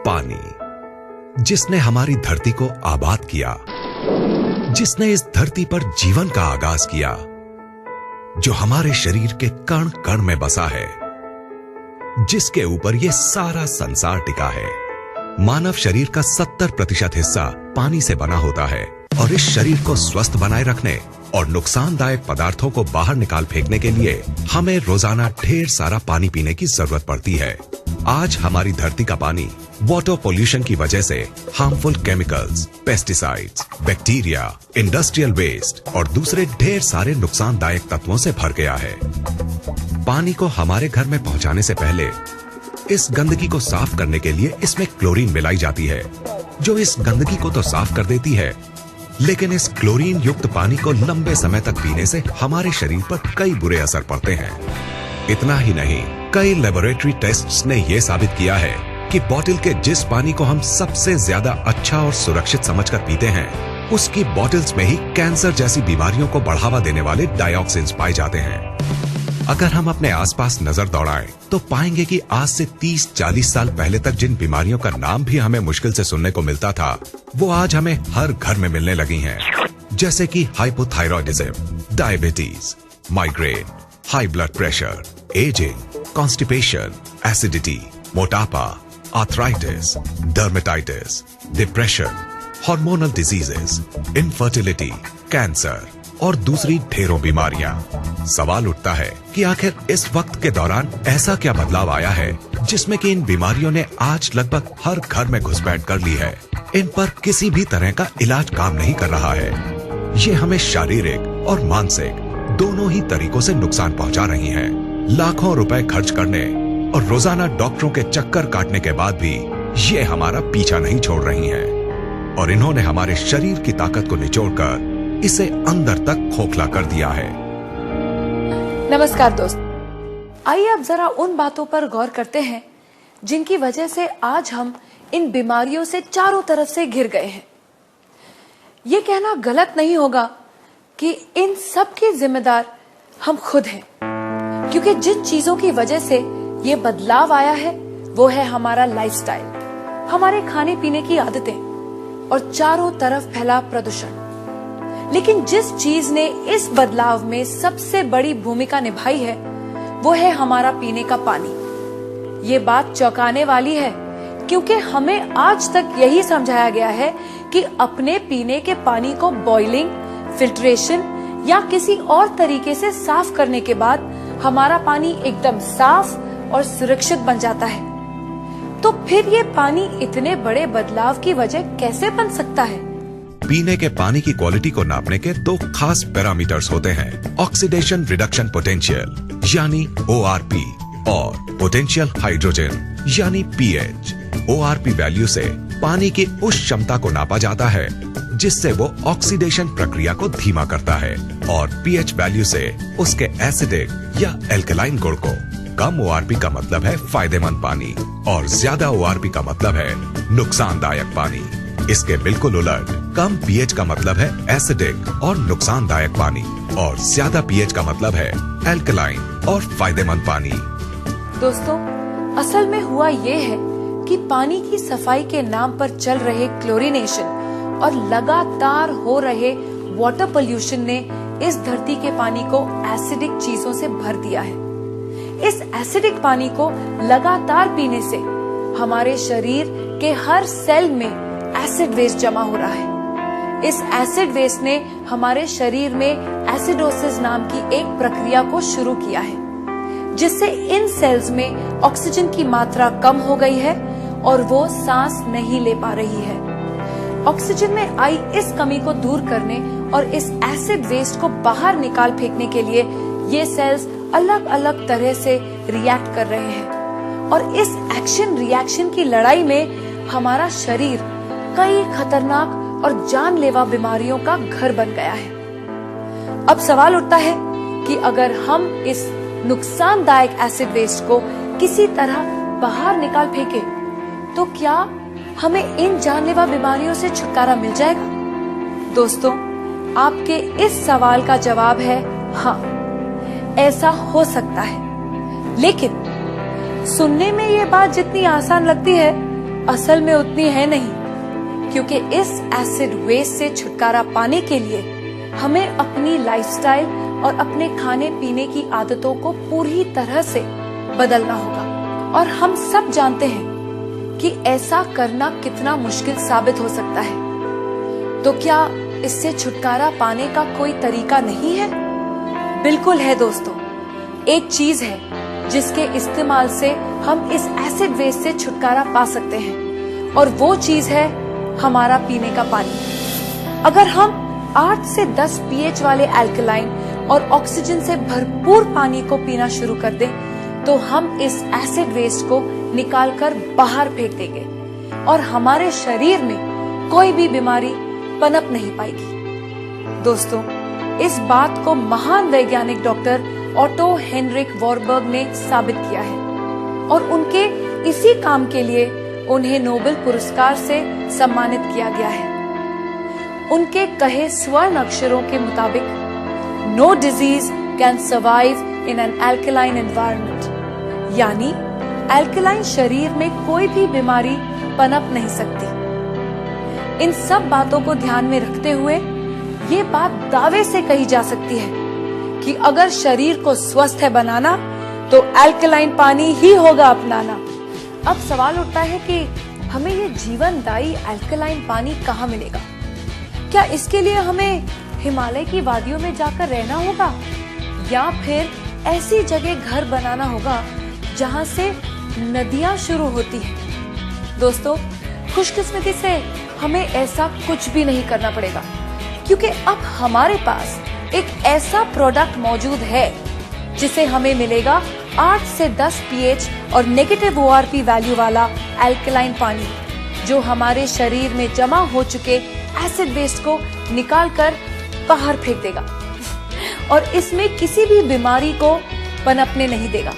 पानी, जिसने हमारी धरती को आबाद किया, जिसने इस धरती पर जीवन का आगाज किया, जो हमारे शरीर के कण कण में बसा है, जिसके ऊपर ये सारा संसार टिका है। मानव शरीर का 70% हिस्सा पानी से बना होता है और इस शरीर को स्वस्थ बनाए रखने और नुकसानदायक पदार्थों को बाहर निकाल फेंकने के लिए हमें रोजाना ढेर सारा पानी पीने की जरूरत पड़ती है। आज हमारी धरती का पानी वाटर पोल्यूशन की वजह से harmful chemicals, pesticides, bacteria, industrial waste और दूसरे ढेर सारे नुकसानदायक तत्वों से भर गया है। पानी को हमारे घर में पहुंचाने से पहले इस गंदगी को साफ करने के लिए इसमें क्लोरीन मिलाई जाती है, जो इस गंदगी को तो साफ कर देती है, लेकिन इस क्लोरीन युक्त पानी को लंबे समय तक पीने से हमारे शरीर पर कई बुरे असर पड़ते हैं। इतना ही नहीं, कई लेबोरेटरी टेस्ट्स ने यह साबित किया है कि बोतल के जिस पानी को हम सबसे ज्यादा अच्छा और सुरक्षित समझकर पीते हैं, उसकी बोतल्स में ही कैंसर जैसी बीमारियों को बढ़ावा देने वाले डाइऑक्सिन्स पाए जाते हैं। अगर हम अपने आसपास नजर दौड़ाएं तो पाएंगे कि आज से 30-40 साल पहले तक जिन बीमारियों का नाम भी हमें मुश्किल से सुनने को मिलता था, वो आज हमें हर घर में मिलने लगी हैं। जैसे कि hypothyroidism, diabetes, migraine, high blood pressure, ageing, constipation, acidity, मोटापा, arthritis, dermatitis, depression, hormonal diseases, infertility, cancer और दूसरी ढेरों बीमारियां। सवाल उठता है कि आखिर इस वक्त के दौरान ऐसा क्या बदलाव आया है जिसमें कि इन बीमारियों ने आज लगभग हर घर में घुसपैठ कर ली है। इन पर किसी भी तरह का इलाज काम नहीं कर रहा है। ये हमें शारीरिक और मानसिक दोनों ही तरीकों से नुकसान पहुंचा रही हैं। लाखों रुपए खर्च करने और रोजाना डॉक्टरों के चक्कर काटने के बाद भी ये हमारा पीछा नहीं छोड़ रही हैं। और इन्होंने हमारे शरीर की ताकत को निचोड़कर इसे अंदर तक खोखला कर दिया है। नमस्कार दोस्त, आइए अब जरा उन बातों पर गौर करते हैं जिनकी वजह से आज हम इन बीमारियों से चारों तरफ से घिर गए हैं। ये कहना गलत नहीं होगा कि इन सब के जिम्मेदार हम खुद हैं, क्योंकि जिन चीजों की वजह से ये बदलाव आया है वो है हमारा लाइफस्टाइल, हमारे खाने पीने की आदतें और चारों तरफ फैला प्रदूषण। लेकिन जिस चीज ने इस बदलाव में सबसे बड़ी भूमिका निभाई है वो है हमारा पीने का पानी। ये बात चौंकाने वाली है, क्योंकि हमें आज तक यही समझाया गया है कि अपने पीने के पानी को बॉइलिंग, फिल्ट्रेशन या किसी और तरीके से साफ करने के बाद हमारा पानी एकदम साफ और सुरक्षित बन जाता है। तो फिर ये पानी इतने बड़े बदलाव की वजह कैसे बन सकता है? पीने के पानी की क्वालिटी को नापने के दो खास पैरामीटर्स होते हैं, ऑक्सीडेशन रिडक्शन पोटेंशियल यानी ORP और पोटेंशियल हाइड्रोजन यानी pH। ORP वैल्यू से पानी की उस क्षमता को नापा जाता है जिससे वो ऑक्सीडेशन प्रक्रिया को धीमा करता है, और pH वैल्यू से उसके एसिडिक या एल्कलाइन गुण को। कम ORP का मतलब है फायदेमंद पानी और ज्यादा ORP का मतलब है नुकसानदायक पानी। इसके बिल्कुल उलट, कम pH का मतलब है एसिडिक और नुकसानदायक पानी, और ज्यादा pH का मतलब है एल्कलाइन और फायदेमंद पानी। दोस्तों, असल में हुआ ये है कि पानी की सफाई के नाम पर चल रहे क्लोरीनेशन और लगातार हो रहे वाटर पोल्यूशन ने इस धरती के पानी को एसिडिक चीजों से भर दिया है। इस एसिडिक पानी को लगातार पीने से हमारे शरीर के हर सेल में एसिड वेस्ट जमा हो रहा है। इस एसिड वेस्ट ने हमारे शरीर में एसिडोसिस नाम की एक प्रक्रिया को शुरू किया है, जिससे इन सेल्स में ऑक्सीजन की मात्रा कम हो गई है और वो सांस नहीं ले पा रही है। ऑक्सीजन में आई इस कमी को दूर करने और इस एसिड वेस्ट को बाहर निकाल फेंकने के लिए ये सेल्स अलग अलग तरह से रिएक्ट कर रहे हैं, और इस एक्शन रिएक्शन की लड़ाई में हमारा शरीर कई खतरनाक और जानलेवा बीमारियों का घर बन गया है। अब सवाल उठता है कि अगर हम इस नुकसानदायक एसिड वेस्ट को किसी तरह बाहर निकाल फेंके तो क्या हमें इन जानलेवा बीमारियों से छुटकारा मिल जाएगा? दोस्तों, आपके इस सवाल का जवाब है हाँ, ऐसा हो सकता है। लेकिन सुनने में ये बात जितनी आसान लगती है, असल में उतनी है नहीं, क्योंकि इस एसिड वेस्ट से छुटकारा पाने के लिए हमें अपनी लाइफस्टाइल और अपने खाने पीने की आदतों को पूरी तरह से बदलना होगा। और हम सब जानते हैं कि ऐसा करना कितना मुश्किल साबित हो सकता है। तो क्या इससे छुटकारा पाने का कोई तरीका नहीं है? बिल्कुल है दोस्तों। एक चीज है जिसके इस्तेमाल से हम इस एसिड वेस्ट से छुटकारा पा सकते हैं, और वो चीज है हमारा पीने का पानी। अगर हम 8 से 10 pH वाले अल्कलाइन और ऑक्सीजन से भरपूर पानी को पीना शुरू कर दें, तो हम इस एसिड वेस्ट को निकालकर बाहर फेंक देंगे और हमारे शरीर में कोई भी बीमारी पनप नहीं पाएगी। दोस्तों, इस बात को महान वैज्ञानिक डॉक्टर ऑटो हेनरिक वॉरबर्ग ने साबित किया है, और उनके इसी काम के लिए उन्हें नोबेल पुरस्कार से सम्मानित किया गया है। उनके कहे स्वर्ण अक्षरों के मुताबिक, no disease can survive in an alkaline environment, यानी अल्कलाइन शरीर में कोई भी बीमारी पनप नहीं सकती। इन सब बातों को ध्यान में रखते हुए ये बात दावे से कही जा सकती है कि अगर शरीर को स्वस्थ है बनाना, तो अल्कलाइन पानी ही होगा अपनाना। अब सवाल उठता है कि हमें ये जीवनदायी अल्कलाइन पानी कहाँ मिलेगा? क्या इसके लिए हमें हिमालय की वादियों में जाकर रहना होगा, या फिर ऐसी जगह घर बनाना होगा जहाँ से नदियाँ शुरू होती हैं? दोस्तों, खुशकिस्मती से हमें ऐसा कुछ भी नहीं करना पड़ेगा, क्योंकि अब हमारे पास एक ऐसा प्रोडक्ट मौजूद है जिसे हमें मिलेगा 8 से 10 pH और नेगेटिव ORP वैल्यू वाला अल्कलाइन पानी, जो हमारे शरीर में जमा हो चुके एसिड वेस्ट को निकालकर बाहर फेंक देगा और इसमें किसी भी बीमारी को पनपने नहीं देगा।